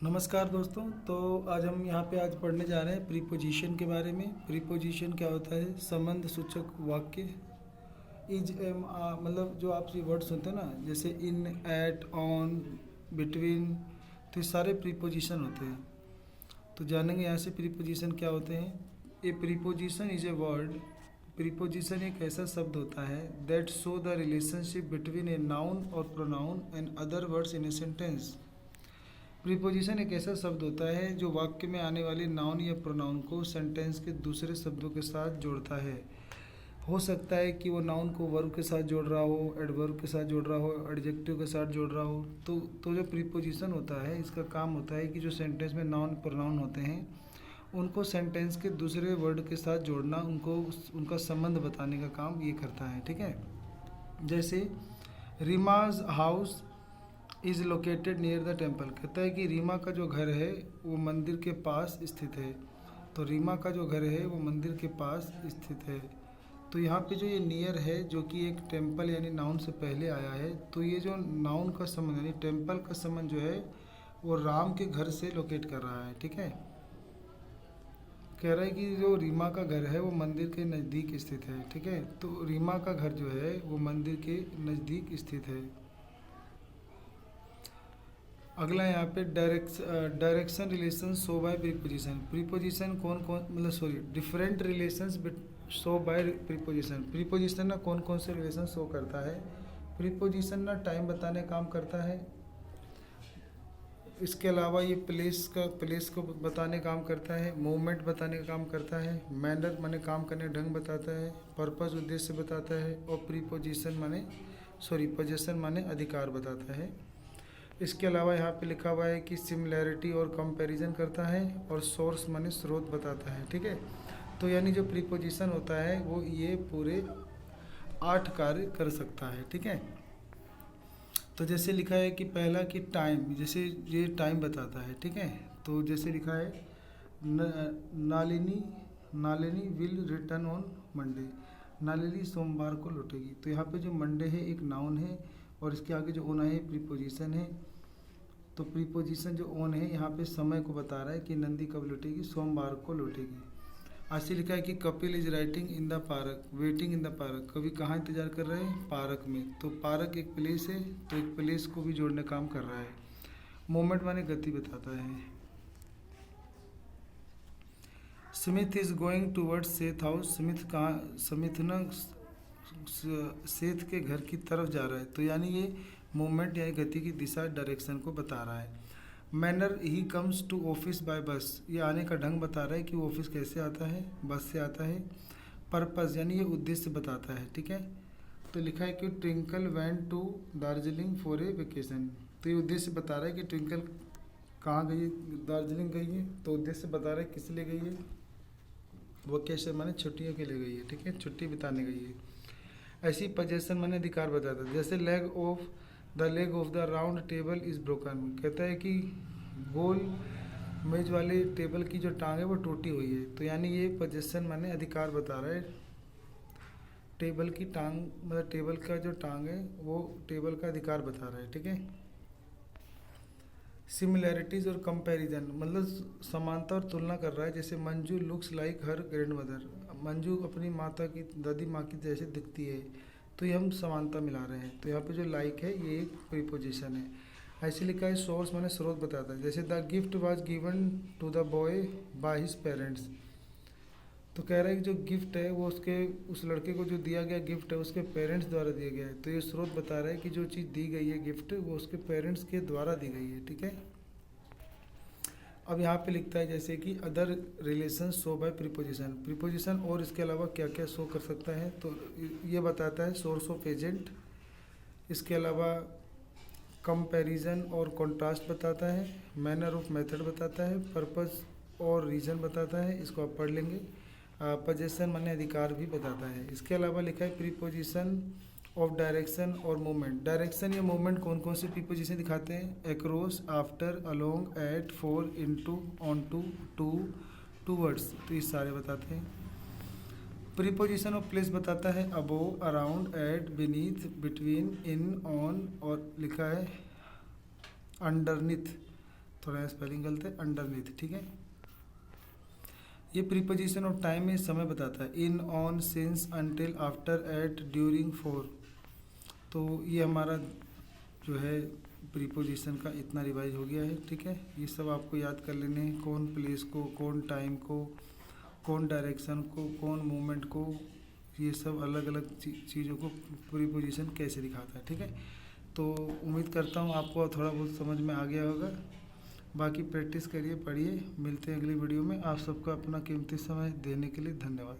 नमस्कार दोस्तों। तो आज हम यहाँ पे पढ़ने जा रहे हैं प्रीपोजिशन के बारे में। प्रीपोजिशन क्या होता है? संबंध सूचक वाक्य। इज एम मतलब जो आप ये वर्ड सुनते हैं ना, जैसे इन, एट, ऑन, बिटवीन, तो ये सारे प्रीपोजिशन होते हैं। तो जानेंगे यहाँ से प्रीपोजिशन क्या होते हैं। A preposition is a word. Preposition एक ऐसा शब्द होता है that show the relationship between a noun और pronoun and other words in a sentence. Preposition एक ऐसा शब्द होता है जो वाक्य में आने वाले नाउन या प्रोनाउन को सेंटेंस के दूसरे शब्दों के साथ जोड़ता है। हो सकता है कि वो नाउन को वर्ब के साथ जोड़ रहा हो, एडवर्ब के साथ जोड़ रहा हो, एडजेक्टिव के साथ जोड़ रहा हो। तो जो प्रीपोजिशन होता है, इसका काम होता है कि जो सेंटेंस में नाउन प्रोनाउन होते हैं उनको सेंटेंस के दूसरे वर्ड के साथ जोड़ना, उनको उनका संबंध बताने का काम ये करता है। ठीक है। जैसे Reema's house is located near the temple. कहता है कि रीमा का जो घर है वो मंदिर के पास स्थित है। तो रीमा का जो घर है वो मंदिर के पास स्थित है। तो यहाँ पे जो ये नियर है, जो कि एक टेम्पल यानी नाउन से पहले आया है, तो ये जो नाउन का संबंध यानी टेम्पल का संबंध जो है वो राम के घर से लोकेट कर रहा है। ठीक है। कह रहा है कि जो रीमा का घर है वो मंदिर के नज़दीक स्थित है। ठीक है। तो रीमा का घर जो है वो मंदिर के नज़दीक स्थित है। अगला यहाँ पे direction relation show by preposition. Preposition कौन कौन different relations show by preposition. Preposition ना कौन कौन से रिलेशन शो करता है। प्रीपोजिशन ना टाइम बताने काम करता है। इसके अलावा ये प्लेस को बताने काम करता है। मूवमेंट बताने का काम करता है। मैनर माने काम करने ढंग बताता है। पर्पस उद्देश्य बताता है। और पोजेशन माने अधिकार बताता है। इसके अलावा यहाँ पे लिखा हुआ है कि सिमिलैरिटी और कंपैरिजन करता है। और सोर्स माने स्रोत बताता है। ठीक है। तो यानी जो प्रीपोजिशन होता है वो ये पूरे 8 कार्य कर सकता है। ठीक है। तो जैसे लिखा है कि पहला कि टाइम, जैसे ये टाइम बताता है। ठीक है। तो जैसे लिखा है Nalini Nalini will return on Monday. Nalini सोमवार को लौटेगी। तो यहाँ पे जो मंडे है एक नाउन है और इसके आगे जो ओन है प्रीपोजिशन है। तो प्रीपोजिशन जो ओन है यहाँ पे समय को बता रहा है कि नंदी कब लौटेगी, सोमवार को लौटेगी। ऐसे लिखा है कि Kapil is writing in the park, waiting in the park. कवि कहाँ इंतजार कर रहे हैं? पार्क में। तो पार्क एक प्लेस है, तो एक प्लेस को भी जोड़ने काम कर रहा है। मोमेंट माने गति बताता है। Smith is going towards Seth house. Smith ना सेठ के घर की तरफ जा रहा है। तो यानी ये मूवमेंट या गति की दिशा, डायरेक्शन को बता रहा है। Manner he comes to office by bus. ये आने का ढंग बता रहा है कि वो ऑफिस कैसे आता है, बस से आता है। पर्पस यानी ये उद्देश्य बताता है। ठीक है। तो लिखा है कि Twinkle went to Darjeeling for a vacation. तो ये उद्देश्य बता रहा है कि ट्विंकल कहाँ गई है, दार्जिलिंग गई है। तो उद्देश्य बता रहा है किस लिए गई है, वेकेशन माने छुट्टियों के लिए गई है। ठीक है। छुट्टी बिताने गई है। ऐसी पोजेशन माने अधिकार बताता है। जैसे leg of the round table is broken. कहता है कि गोल मेज वाले टेबल की जो टांग है वो टूटी हुई है। तो यानी ये पोजेशन माने अधिकार बता रहा है। टेबल की टांग मतलब टेबल का जो टांग है वो टेबल का अधिकार बता रहा है। ठीक है। सिमिलैरिटीज और कंपैरिजन मतलब समानता और तुलना कर रहा है। जैसे मंजू लुक्स लाइक हर ग्रैंड मदर। मंजू अपनी माता की, दादी माँ की जैसे दिखती है। तो ये हम समानता मिला रहे हैं। तो यहाँ पे जो लाइक है ये एक प्रीपोजिशन है। ऐसे लिखा है सोर्स माने स्रोत बताता है। जैसे the gift was given to the boy by his parents. तो कह रहा है कि जो गिफ्ट है वो उस लड़के को जो दिया गया गिफ्ट है उसके पेरेंट्स द्वारा दिया गया है। तो ये स्रोत बता रहा है कि जो चीज़ दी गई है गिफ्ट, वो उसके पेरेंट्स के द्वारा दी गई है। ठीक है। अब यहाँ पे लिखता है जैसे कि other relation show by preposition. Preposition और इसके अलावा क्या क्या शो कर सकता है, तो ये बताता है सोर्स ऑफ एजेंट। इसके अलावा कंपैरिजन और कॉन्ट्रास्ट बताता है। मैनर ऑफ मेथड बताता है। पर्पस और रीज़न बताता है। इसको आप पढ़ लेंगे। पोजेशन माने अधिकार भी बताता है। इसके अलावा लिखा है प्रीपोजिशन ऑफ डायरेक्शन और मूवमेंट। डायरेक्शन या मूवमेंट कौन कौन से प्रीपोजिशन दिखाते हैं? Across, after, along, at, for, into, onto, to, towards. तो ये सारे बताते हैं। प्रीपोजिशन ऑफ प्लेस बताता है above, around, at, beneath, between, in, on. और लिखा है अंडरनीथ। थोड़ा स्पेलिंग गलत है, अंडरनीथ, ठीक है। ये प्रीपोजिशन ऑफ टाइम में समय बताता है, in, on, since, until, after, at, during, for. तो ये हमारा जो है प्रीपोजिशन का इतना रिवाइज हो गया है, ठीक है। ये सब आपको याद कर लेने हैं, कौन प्लेस को, कौन टाइम को, कौन डायरेक्शन को, कौन मूवमेंट को, ये सब अलग अलग चीज़ों को प्रीपोजिशन कैसे दिखाता है, ठीक है। तो उम्मीद करता हूँ आपको थोड़ा बहुत समझ में आ गया होगा। बाकी प्रैक्टिस करिए, पढ़िए। मिलते हैं अगली वीडियो में। आप सबका अपना कीमती समय देने के लिए धन्यवाद।